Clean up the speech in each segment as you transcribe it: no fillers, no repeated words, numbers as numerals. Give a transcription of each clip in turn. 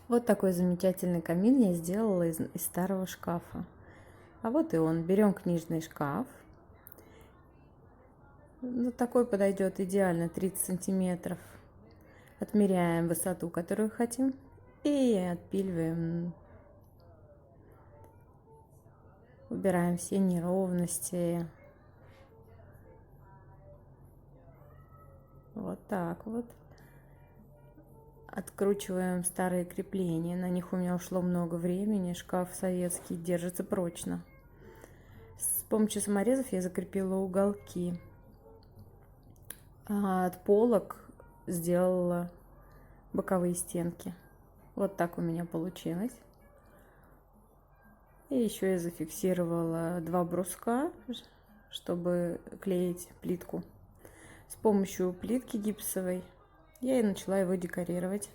Вот такой замечательный камин я сделала из старого шкафа. А вот и он. Берем книжный шкаф. Ну, такой подойдет идеально, 30 сантиметров. Отмеряем высоту, которую хотим. И отпиливаем. Убираем все неровности. Вот так вот. Откручиваем старые крепления. На них у меня ушло много времени. Шкаф советский держится прочно. С помощью саморезов я закрепила уголки. А от полок сделала боковые стенки. Вот так у меня получилось. И еще я зафиксировала 2 бруска, чтобы клеить плитку. С помощью плитки гипсовой я и начала его декорировать.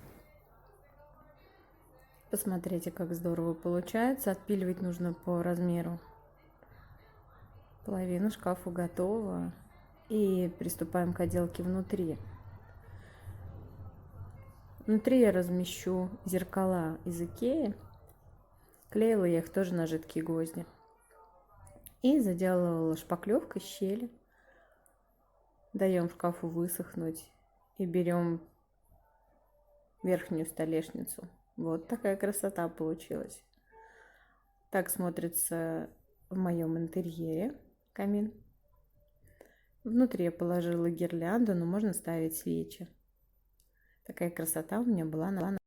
Посмотрите, как здорово получается. Отпиливать нужно по размеру. Половина шкафа готова. И приступаем к отделке внутри. Внутри я размещу зеркала из Икеи. Клеила я их тоже на жидкие гвозди. И заделывала шпаклевкой щели. Даем шкафу высохнуть. И берем верхнюю столешницу. Вот такая красота получилась. Так смотрится в моем интерьере камин. Внутри я положила гирлянду, но можно ставить свечи. Такая красота у меня была.